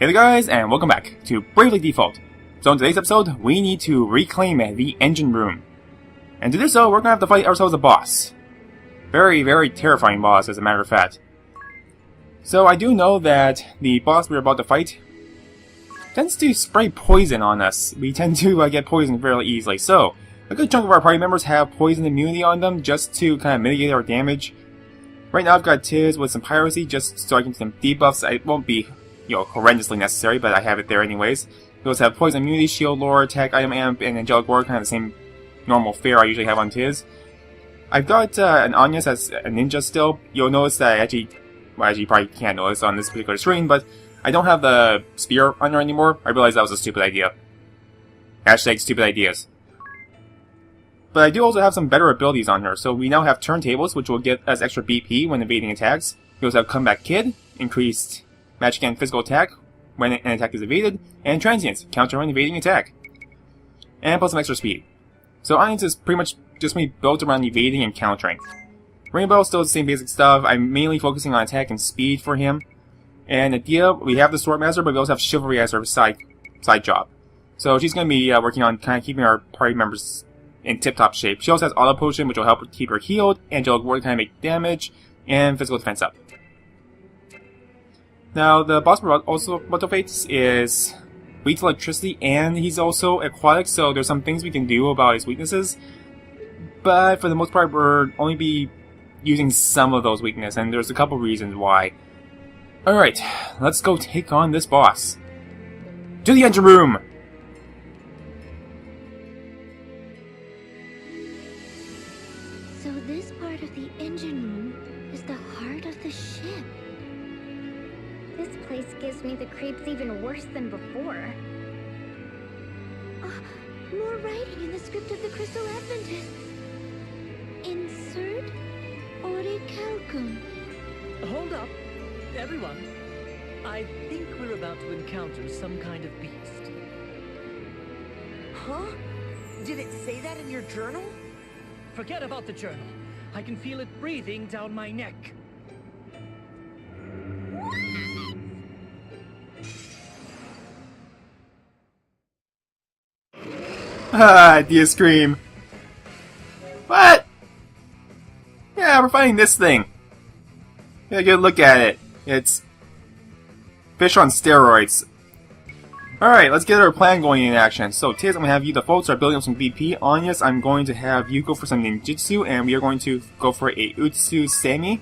Hey there guys, and welcome back to Bravely Default. So in today's episode, we need to reclaim the engine room. And to do so, we're gonna have to fight ourselves a boss. Very, very terrifying boss, as a matter of fact. So I do know that the boss we're about to fight tends to spray poison on us. We tend to get poisoned fairly easily. So, a good chunk of our party members have poison immunity on them just to kind of mitigate our damage. Right now I've got Tiz with some piracy just so I can get some debuffs. It won't be, horrendously necessary, but I have it there anyways. We also have poison immunity, shield lore, attack, item amp, and angelic ward, kind of the same normal fare I usually have on Tiz. I've got an Agnès as a ninja still. You'll notice that actually you probably can't notice on this particular screen, but I don't have the spear on her anymore. I realized that was a stupid idea. Hashtag stupid ideas. But I do also have some better abilities on her. So we now have turntables, which will get us extra BP when evading attacks. We also have comeback kid, increased magic and physical attack when an attack is evaded, and transients, counter when evading attack. And plus some extra speed. So Agnès is pretty much just me built around evading and countering. Rainbow still the same basic stuff. I'm mainly focusing on attack and speed for him. And Adia, we have the Swordmaster, but we also have Chivalry as our side job. So she's going to be working on kind of keeping our party members in tip-top shape. She also has Auto Potion, which will help keep her healed, Angelic Ward kind of make damage, and physical defense up. Now, the boss we're also about to face is weak to electricity, and he's also aquatic, so there's some things we can do about his weaknesses. But for the most part, we're only be using some of those weaknesses, and there's a couple reasons why. Alright, let's go take on this boss. To the engine room! So this part of the engine room is the heart of the ship. This place gives me the creeps even worse than before. More writing in the script of the Crystal Adventists. Insert ore calcum. Hold up, everyone. I think we're about to encounter some kind of beast. Huh? Did it say that in your journal? Forget about the journal. I can feel it breathing down my neck. Do you scream? What? Yeah, we're fighting this thing. Get a good look at it. It's fish on steroids. Alright, let's get our plan going in action. So, Tiz, I'm going to have you default, start building up some BP. Agnès, I'm going to have you go for some ninjutsu, and we are going to go for a Utsu Semi.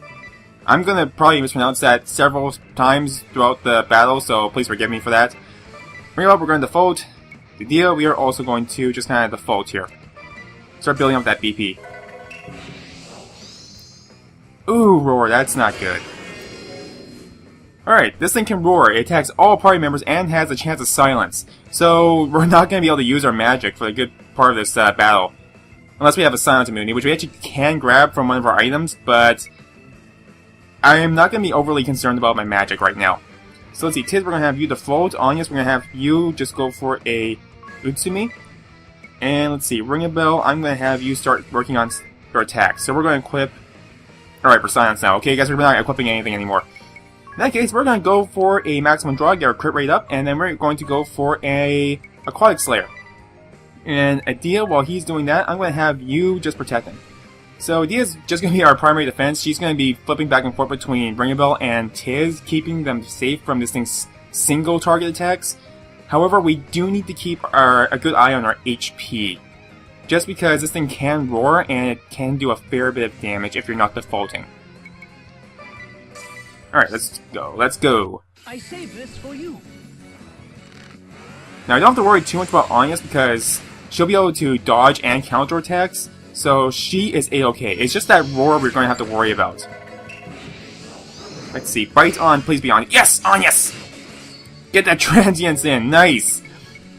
I'm going to probably mispronounce that several times throughout the battle, so please forgive me for that. Bring it up, we're going to default. The deal, we are also going to just kind of default here. Start building up that BP. Ooh, roar, that's not good. Alright, this thing can roar. It attacks all party members and has a chance of silence. So, we're not going to be able to use our magic for a good part of this battle. Unless we have a silence immunity, which we actually can grab from one of our items, but I am not going to be overly concerned about my magic right now. So let's see, Tiz, we're going to have you default. Agnès, we're going to have you just go for a Utsumi. And let's see, Ring a Bell, I'm going to have you start working on your attack. So we're going to equip... Alright, for silence now. Okay, guys, we're not equipping anything anymore. In that case, we're going to go for a maximum draw, get our crit rate up, and then we're going to go for a Aquatic Slayer. And Adia, while he's doing that, I'm going to have you just protect him. So Adia's just going to be our primary defense. She's going to be flipping back and forth between Ring a Bell and Tiz, keeping them safe from this thing's single target attacks. However, we do need to keep a good eye on our HP. Just because this thing can roar, and it can do a fair bit of damage if you're not defaulting. Alright, let's go. I saved this for you. Now, I don't have to worry too much about Agnès because she'll be able to dodge and counter attacks, so she is a-okay. It's just that roar we're going to have to worry about. Let's see, bite on, please be on. Yes, Agnès! Get that transience in, nice!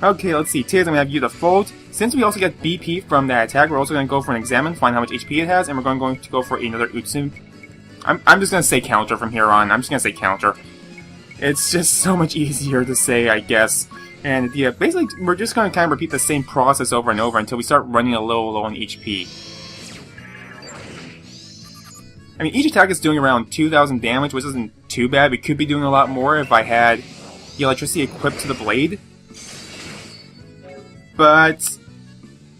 Okay, let's see, Tiz, I'm going to have you default. Since we also get BP from that attack, we're also going to go for an examine, find how much HP it has, and we're going to go for another Utsu. I'm just going to say counter from here on. I'm just going to say counter. It's just so much easier to say, I guess. And yeah, basically, we're just going to kind of repeat the same process over and over until we start running a little low on HP. Each attack is doing around 2,000 damage, which isn't too bad. We could be doing a lot more if I had, the electricity equipped to the blade. But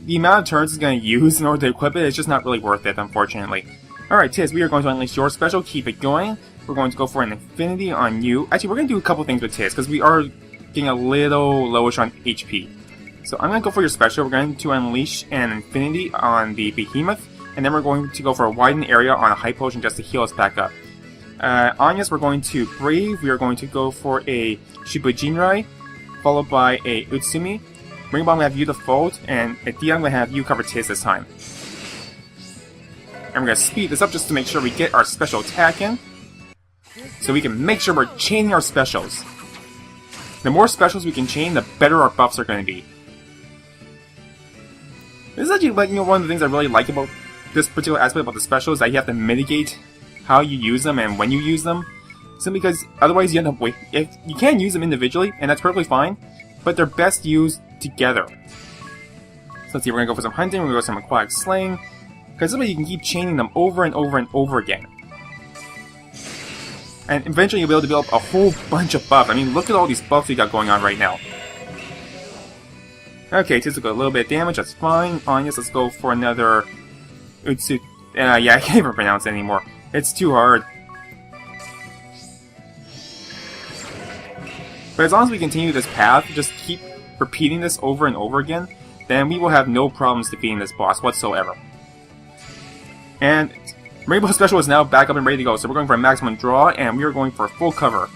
the amount of turns it's going to use in order to equip it is just not really worth it, unfortunately. Alright, Tiz, we are going to unleash your special. Keep it going. We're going to go for an infinity on you. Actually, we're going to do a couple things with Tiz, because we are getting a little lowish on HP. So I'm going to go for your special. We're going to unleash an infinity on the Behemoth, and then we're going to go for a widen area on a high potion just to heal us back up. Agnès, we're going to Brave. We are going to go for a Shibujinrai, followed by a Utsumi. Ring Bomb, I'm going to have you default, and at D, I'm going to have you cover Tiz this time. And we're going to speed this up just to make sure we get our special attack in, so we can make sure we're chaining our specials. The more specials we can chain, the better our buffs are going to be. This is actually, like, one of the things I really like about this particular aspect about the specials, that you have to mitigate how you use them and when you use them. Simply because otherwise you end up if you can use them individually, and that's perfectly fine, but they're best used together. So let's see, we're going to go for some hunting, we're going to go for some aquatic slaying, because this way you can keep chaining them over and over and over again. And eventually you'll be able to build up a whole bunch of buffs. I mean, look at all these buffs we got going on right now. Okay, Tiz will go a little bit of damage, that's fine. Agnès, let's go for another Utsu. Yeah, I can't even pronounce it anymore. It's too hard. But as long as we continue this path, just keep repeating this over and over again, then we will have no problems defeating this boss whatsoever. And Rainbow Special is now back up and ready to go, so we're going for a maximum draw, and we are going for full cover.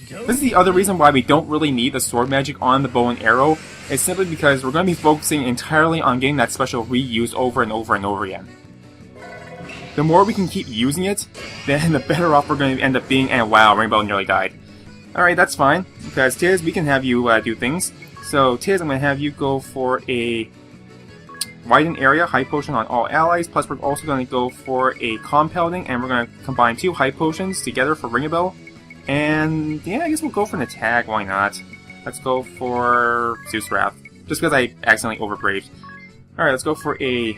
This is the other reason why we don't really need the sword magic on the bow and arrow, is simply because we're going to be focusing entirely on getting that special reused over and over and over again. The more we can keep using it, then the better off we're going to end up being, and wow, Rainbow nearly died. Alright, that's fine, because Tiz, we can have you do things. So Tiz, I'm going to have you go for a widen area, high potion on all allies, plus we're also going to go for a compounding, and we're going to combine 2 high potions together for Ring-a-Bell. And yeah, I guess we'll go for an attack, why not? Let's go for Zeus Wrath, just because I accidentally overbraved. Alright, let's go for a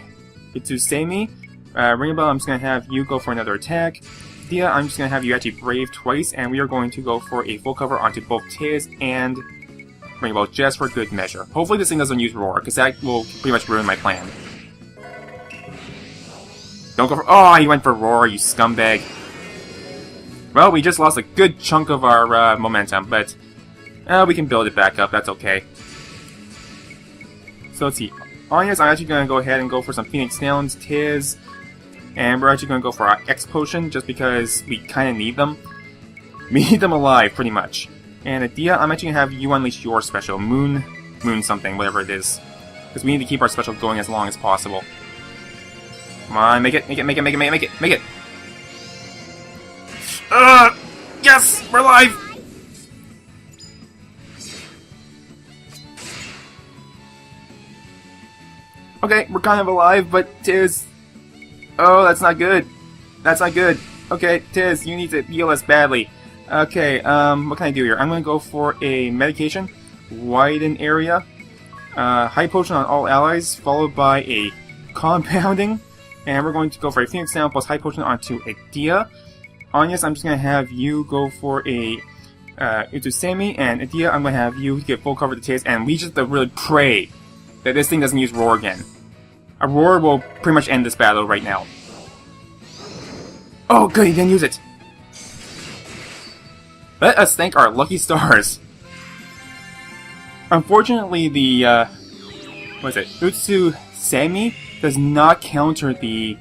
Itsusemi. Ring-a-Bell, I'm just going to have you go for another attack. Dia, I'm just going to have you actually brave twice, and we are going to go for a full cover onto both Tiz and Ring-a-Bell just for good measure. Hopefully this thing doesn't use Roar, because that will pretty much ruin my plan. Don't go for— oh, you went for Roar, you scumbag. Well, we just lost a good chunk of our momentum, but we can build it back up, that's okay. So let's see. Agnès, I'm actually going to go ahead and go for some Phoenix Downs, Tiz, and we're actually going to go for our X Potion, just because we kind of need them. We need them alive, pretty much. And Adia, I'm actually going to have you unleash your special, Moon something, whatever it is. Because we need to keep our special going as long as possible. Come on, make it, make it, make it, make it, make it, make it, make it! Yes! We're alive! Okay, we're kind of alive, but Tiz... oh, that's not good. That's not good. Okay, Tiz, you need to heal us badly. Okay, what can I do here? I'm going to go for a medication, widen area, high potion on all allies, followed by a compounding, and we're going to go for a Phoenix Down plus high potion onto Adia. Agnès, I'm just going to have you go for a Utusemi, and Adia, I'm going to have you get full cover to Tiz, and we just really pray that this thing doesn't use Roar again. A Roar will pretty much end this battle right now. Oh, good, he didn't use it. Let us thank our lucky stars. Unfortunately, the, what is it? Utsusemi does not counter the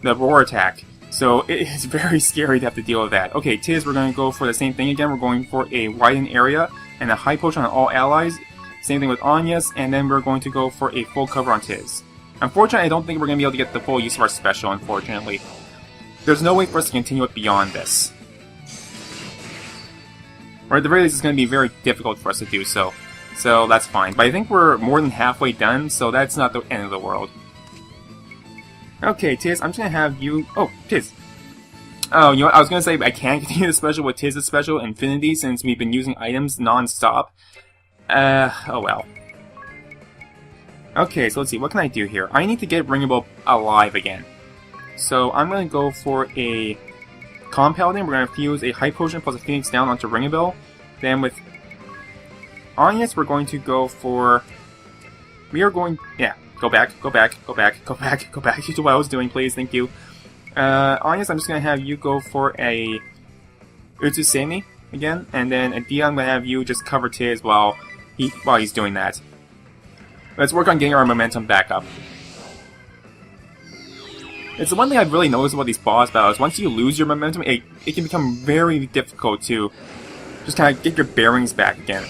Roar attack. So it is very scary to have to deal with that. Okay, Tiz, we're going to go for the same thing again. We're going for a widen area and a high potion on all allies. Same thing with Agnès, and then we're going to go for a full cover on Tiz. Unfortunately, I don't think we're going to be able to get the full use of our special, unfortunately. There's no way for us to continue it beyond this. Or at the very least, it's going to be very difficult for us to do so. So that's fine. But I think we're more than halfway done, so that's not the end of the world. Okay, Tiz, I'm just going to have you... oh, Tiz. Oh, you know what? I was going to say I can't continue the special with Tiz's special Infinity since we've been using items non-stop. Oh well. Okay, so let's see, what can I do here? I need to get Ring-a-Bell alive again. So I'm going to go for a Paladin, we're going to fuse a High Potion plus a Phoenix down onto Ringabel. Then with Agnès, we're going to go for... We are going... Yeah, go back. To what I was doing, please, thank you. Agnès, I'm just going to have you go for a Utsusemi again, and then Adia, I'm going to have you just cover Tiz while he's doing that. Let's work on getting our momentum back up. It's the one thing I've really noticed about these boss battles. Once you lose your momentum, it can become very difficult to just kind of get your bearings back again.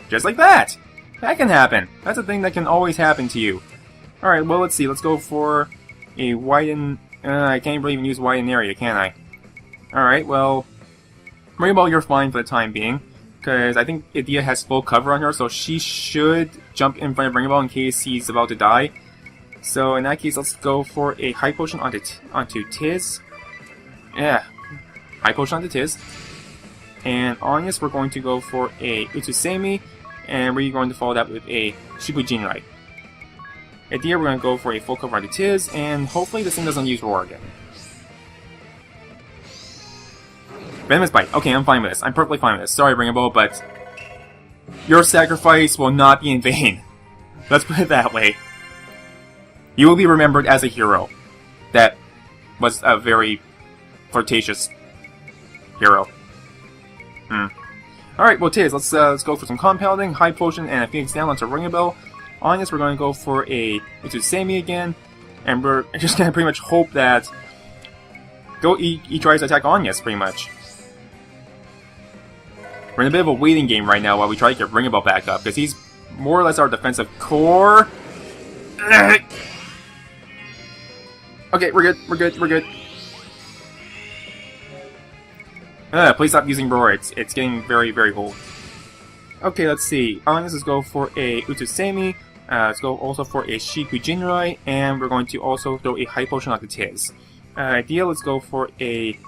Just like that! That can happen. That's a thing that can always happen to you. Alright, well, let's see. Let's go for a widen... I can't really even use widen area, can I? Alright, well... Rainbow, you're fine for the time being. Because I think Adia has full cover on her, so she should jump in front of Rainbow in case he's about to die. So in that case, let's go for a High Potion onto Tiz. Yeah, High Potion onto Tiz. And Agnès, we're going to go for a Utsusemi, and we're going to follow that with a Shikujin Rite. Adia, we're going to go for a full cover onto Tiz, and hopefully this thing doesn't use Roar again. Venomous Bite. Okay, I'm fine with this. I'm perfectly fine with this. Sorry, Ringable, but your sacrifice will not be in vain. Let's put it that way. You will be remembered as a hero. That was a very flirtatious hero. Alright, well, Tiz, let's go for some compounding, High Potion, and a Phoenix down onto Ringabel. On this, we're going to go for a Utsusemi again, and we're just going to pretty much hope that he tries to attack Agnès, pretty much. We're in a bit of a waiting game right now while we try to get Ringabel back up, because he's more or less our defensive core. Okay, we're good. Please stop using Roar, it's getting very old. Okay, let's see. Let's go for a Utsusemi, let's go also for a Shikujinrai, and we're going to also throw a High Potion onto Tiz. Idea, let's go for a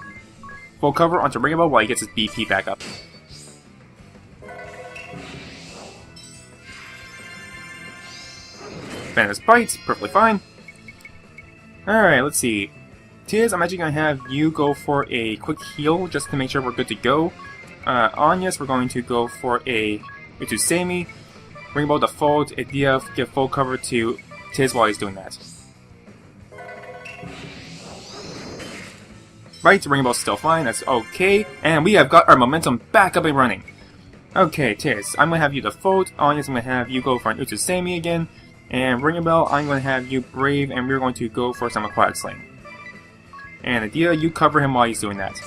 full cover onto Ringabel while he gets his BP back up. Venomous Bites, perfectly fine. Alright, let's see. Tiz, I'm actually going to have you go for a quick heal just to make sure we're good to go. Agnès, we're going to go for a Utsusemi. Ringabel default, Adia, give full cover to Tiz while he's doing that. Right, Ringabel's still fine, that's okay. And we have got our momentum back up and running. Okay, Tiz, I'm going to have you default. Agnès, I'm going to have you go for an Utsusemi again. And Ringabel, I'm going to have you brave, and we're going to go for some Aquatic Sling. And Adia, you cover him while he's doing that.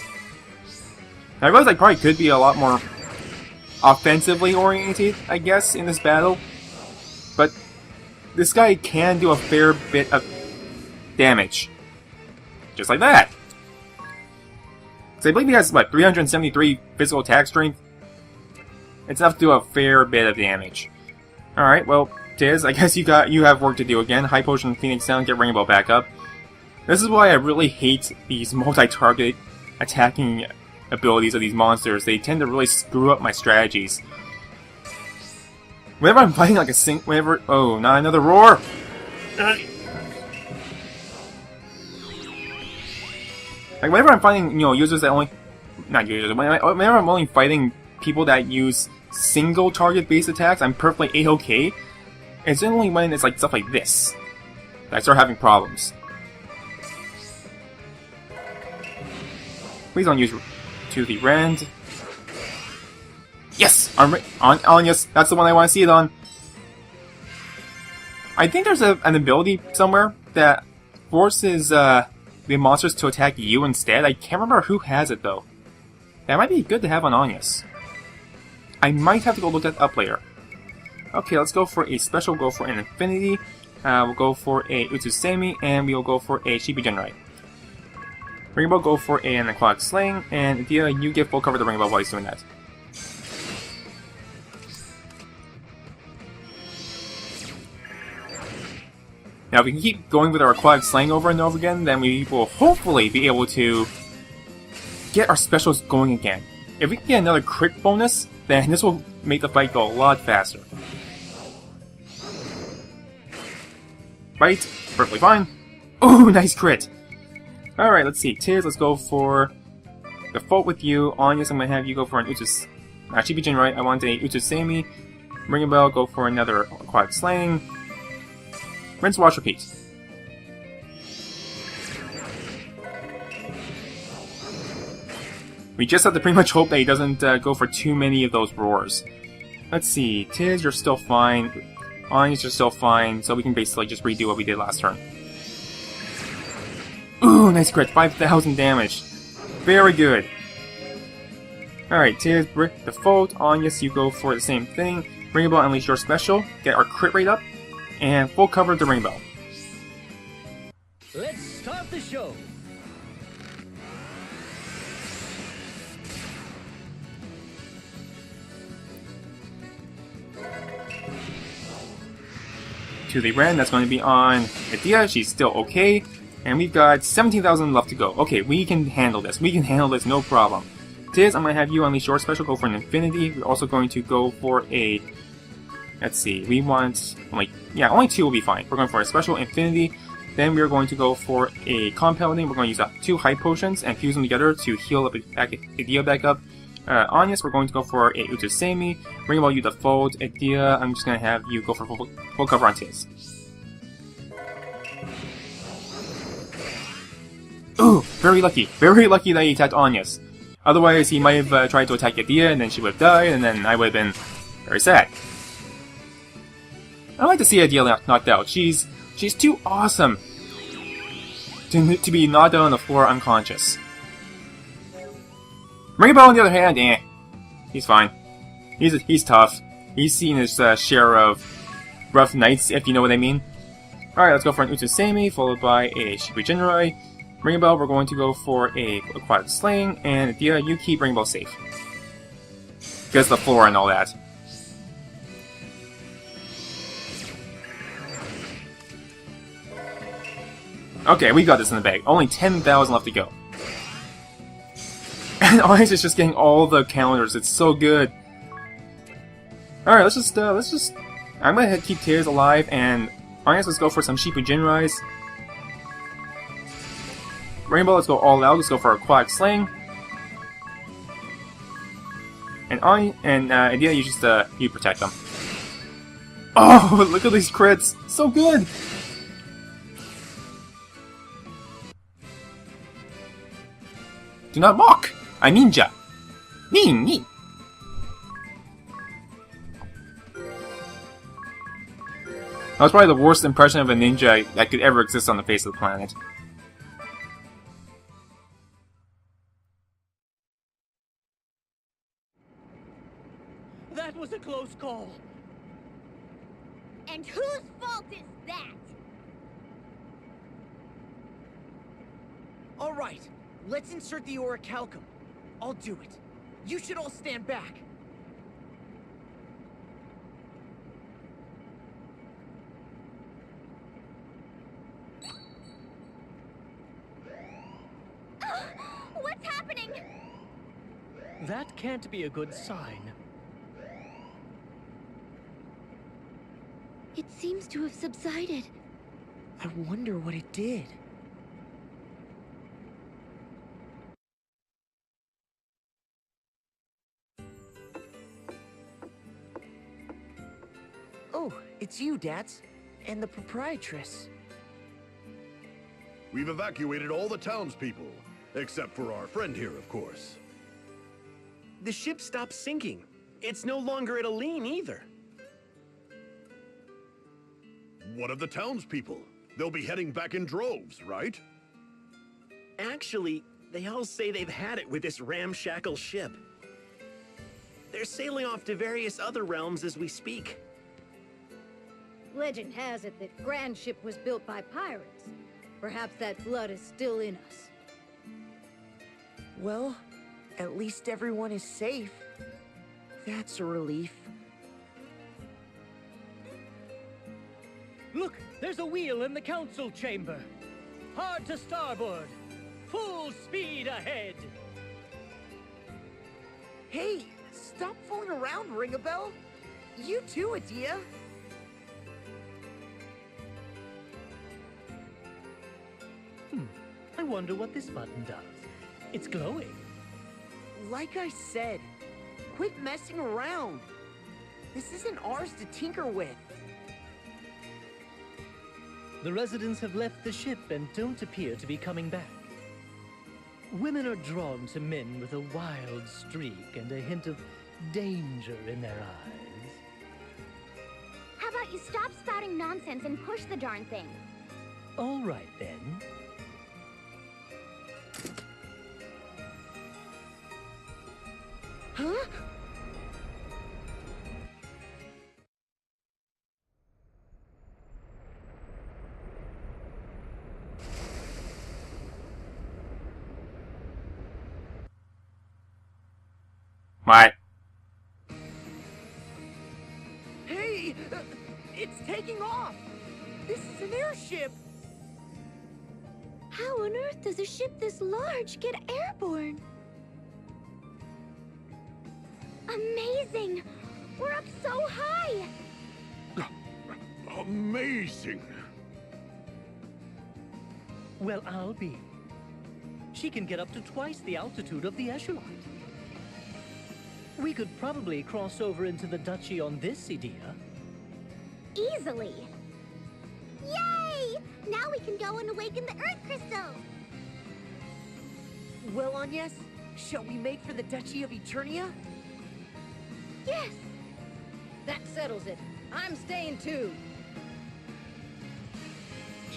Now, I realize I probably could be a lot more offensively oriented, I guess, in this battle. But this guy can do a fair bit of damage. Just like that. So I believe he has, what, 373 physical attack strength? It's enough to do a fair bit of damage. Alright, well, Tiz, I guess you have work to do again. High Potion, Phoenix down, get Rainbow back up. This is why I really hate these multi-target attacking abilities of these monsters. They tend to really screw up my strategies. Whenever I'm fighting like a oh, not another Roar! Like, whenever I'm fighting, users that only... Not users, whenever I'm only fighting people that use single target based attacks, I'm perfectly A-okay. It's only when it's like stuff like this that I start having problems. Please don't use to the rend. Yes! On yes, that's the one I want to see it on. I think there's an ability somewhere that forces the monsters to attack you instead. I can't remember who has it though. That might be good to have on Agnès. I might have to go look that up later. Okay, let's go for a special, go for an Infinity. We'll go for a Utsusemi, and we'll go for a Shikujin Rite. Rainbow, go for an Aquatic Sling, and Adia, you give full cover to Rainbow while he's doing that. Now, if we can keep going with our Aquatic Sling over and over again, then we will hopefully be able to get our specials going again. If we can get another crit bonus, then this will make the fight go a lot faster. Right, perfectly fine. Ooh, nice crit! Alright, let's see. Tiz, let's go for the fault with you. Agnès, I'm gonna have you go for an Utus. Actually, begin right. I want a Utusami. Ring a bell, go for another aquatic slaying. Rinse, wash, repeat. We just have to pretty much hope that he doesn't go for too many of those roars. Let's see. Tiz, you're still fine. Agnès, you're still fine. So we can basically just redo what we did last turn. Ooh, nice crit. 5,000 damage. Very good. Alright, Tiz, Brick, default. Agnès, you go for the same thing. Ring a bell, unleash your special. Get our crit rate up. And full cover of the ring bell. Let's start the show. To the Ren, that's going to be on Adia. She's still okay. And we've got 17,000 left to go. Okay, we can handle this. We can handle this, no problem. Tiz, I'm going to have you unleash your special, go for an infinity. We're also going to go for a... Let's see, we want... only 2 will be fine. We're going for a special infinity. Then we're going to go for a compounding. We're going to use 2 high potions and fuse them together to heal up Adia back up. Agnès, we're going to go for a Utusami. Ring a bell, you default. Adia, I'm just going to have you go for full cover on Tiz. Ooh, very lucky. Very lucky that he attacked Agnès. Otherwise, he might have tried to attack Adia, and then she would have died, and then I would have been very sad. I like to see Adia knocked out. She's too awesome to be knocked out on the floor unconscious. Ring a bell, on the other hand, he's fine. He's tough. He's seen his share of rough nights, if you know what I mean. Alright, let's go for an Utusami, followed by a Shibu Jinrai. Ring a bell, we're going to go for a aquatic slaying, and Adia, you keep ring a bell safe. Because the floor and all that. Okay, we got this in the bag. Only 10,000 left to go. And Agnès is just getting all the counters. It's so good. Alright, let's just... I'm gonna keep Tiz alive, and Agnès, let's go for some Shibu Jinrais. Rainbow, let's go all out. Let's go for aquatic slaying. And Adia, you just you protect them. Oh, look at these crits! So good. Do not mock! I ninja! Nin! That was probably the worst impression of a ninja that could ever exist on the face of the planet. That was a close call. And whose fault is that? All right, let's insert the orichalcum. I'll do it. You should all stand back. What's happening? That can't be a good sign. It seems to have subsided. I wonder what it did. Oh, it's you, Dats. And the proprietress. We've evacuated all the townspeople, except for our friend here, of course. The ship stopped sinking. It's no longer at a lean either. What of the townspeople? They'll be heading back in droves, right? Actually, they all say they've had it with this ramshackle ship. They're sailing off to various other realms as we speak. Legend has it that Grand Ship was built by pirates. Perhaps that blood is still in us. Well, at least everyone is safe. That's a relief. Look, there's a wheel in the council chamber. Hard to starboard. Full speed ahead. Hey, stop fooling around, Ring-a-Bell. You too, Adia. I wonder what this button does. It's glowing. Like I said, quit messing around. This isn't ours to tinker with. The residents have left the ship and don't appear to be coming back. Women are drawn to men with a wild streak and a hint of danger in their eyes. How about you stop spouting nonsense and push the darn thing? All right, then. Huh? What? Hey! It's taking off! This is an airship! How on earth does a ship this large get airborne? Amazing! We're up so high! Amazing! Well, I'll be. She can get up to twice the altitude of the echelon. We could probably cross over into the duchy on this idea. Easily! Yay! Now we can go and awaken the Earth Crystal! Well, Agnès, shall we make for the Duchy of Eternia? Yes! That settles it. I'm staying too.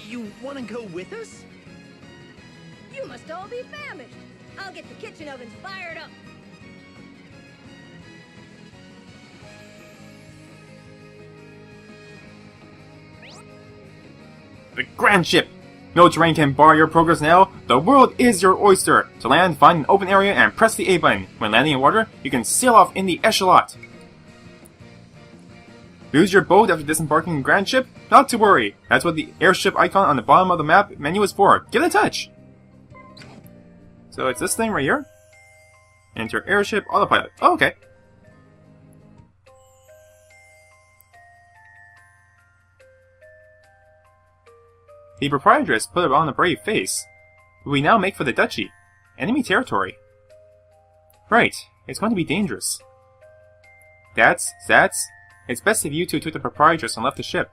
You want to go with us? You must all be famished. I'll get the kitchen ovens fired up. The Grand Ship! No terrain can bar your progress now. The world is your oyster. To land, find an open area and press the A button. When landing in water, you can sail off in the echelon. Lose your boat after disembarking in Grand Ship? Not to worry. That's what the airship icon on the bottom of the map menu is for. Give it a touch. So it's this thing right here. Enter airship autopilot. Oh, okay. The proprietress put on a brave face. We now make for the duchy. Enemy territory. Right, it's going to be dangerous. That's... It's best if you two took the proprietress and left the ship.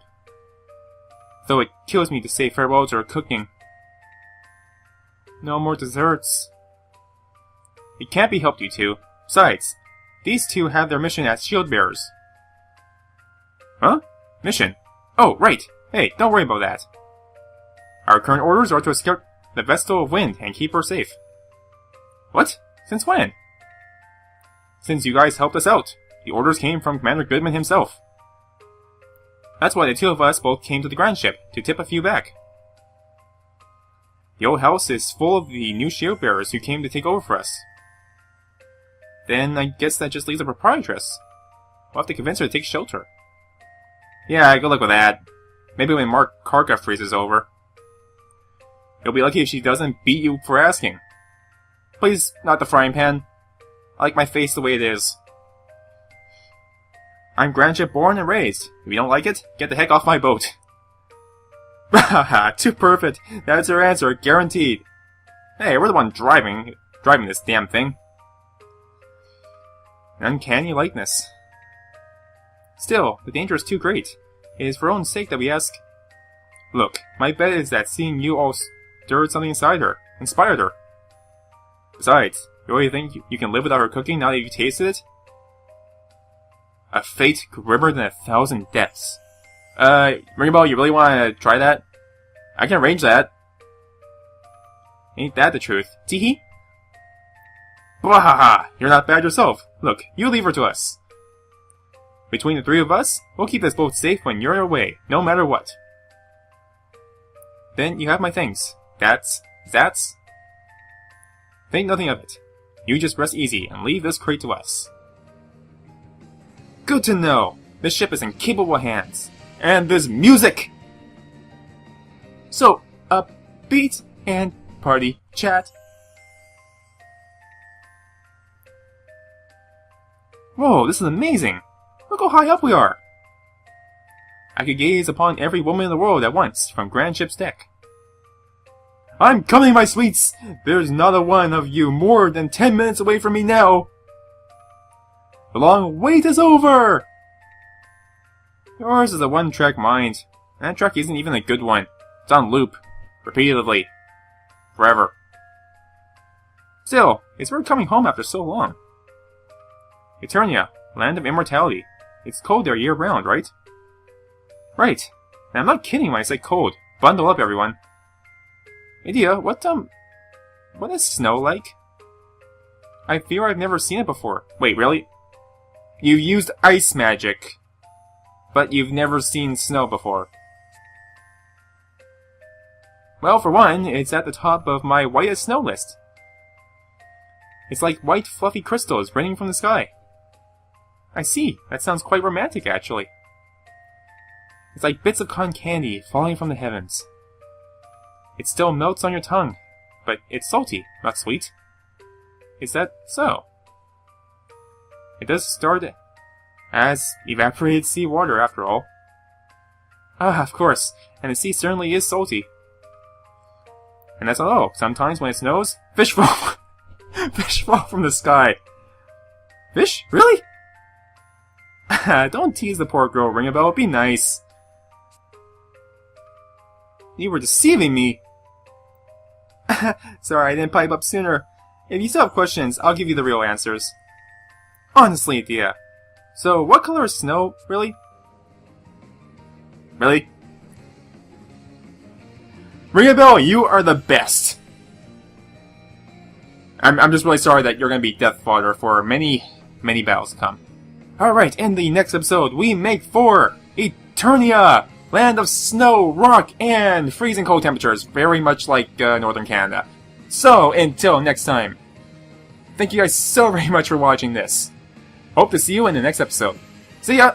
Though it kills me to say farewell to her cooking. No more desserts. It can't be helped, you two. Besides, these two have their mission as shield bearers. Huh? Mission? Oh, right. Hey, don't worry about that. Our current orders are to escape the Vestal of Wind and keep her safe. What? Since when? Since you guys helped us out. The orders came from Commander Goodman himself. That's why the two of us both came to the Grand Ship, to tip a few back. The old house is full of the new shield bearers who came to take over for us. Then I guess that just leaves the proprietress. We'll have to convince her to take shelter. Yeah, good luck with that. Maybe when Mark Karka freezes over. You'll be lucky if she doesn't beat you for asking. Please, not the frying pan. I like my face the way it is. I'm Grand Ship born and raised. If you don't like it, get the heck off my boat. Haha, too perfect. That's her answer, guaranteed. Hey, we're the one driving this damn thing. An uncanny likeness. Still, the danger is too great. It is for her own sake that we ask. Look, my bet is that seeing you all stirred something inside her, inspired her. Besides, you really think you can live without her cooking now that you've tasted it? A fate grimmer than 1,000 deaths. Ringball, you really want to try that? I can arrange that. Ain't that the truth? Teehee? Bwahaha! You're not bad yourself. Look, you leave her to us. Between the three of us, we'll keep this boat safe when you're away, no matter what. Then you have my things. That's... Think nothing of it. You just rest easy and leave this crate to us. Good to know! This ship is in capable hands. And this music! So, upbeat and party chat. Whoa, this is amazing! Look how high up we are! I could gaze upon every woman in the world at once, from Grand Ship's deck. I'm coming, my sweets! There's not a one of you more than 10 minutes away from me now! The long wait is over! Yours is a one-track mind. That track isn't even a good one. It's on loop. Repeatedly. Forever. Still, it's weird coming home after so long. Eternia, land of immortality. It's cold there year-round, right? Right. And I'm not kidding when I say cold. Bundle up, everyone. Idea, what is snow like? I fear I've never seen it before. Wait, really? You used ice magic, but you've never seen snow before. Well, for one, it's at the top of my whitest snow list. It's like white fluffy crystals raining from the sky. I see. That sounds quite romantic, actually. It's like bits of cotton candy falling from the heavens. It still melts on your tongue, but it's salty, not sweet. Is that so? It does start as evaporated seawater, after all. Ah, of course, and the sea certainly is salty. And that's not all. Sometimes when it snows, fish fall. Fish fall from the sky. Fish? Really? Don't tease the poor girl, Ringabel. Be nice. You were deceiving me. Sorry, I didn't pipe up sooner. If you still have questions, I'll give you the real answers. Honestly, Dia. So, what color is snow, really? Really? Ringabel, you are the best. I'm just really sorry that you're going to be death fodder for many, many battles to come. Alright, in the next episode, we make for Eternia! Land of snow, rock, and freezing cold temperatures, very much like northern Canada. So, until next time, thank you guys so very much for watching this. Hope to see you in the next episode. See ya!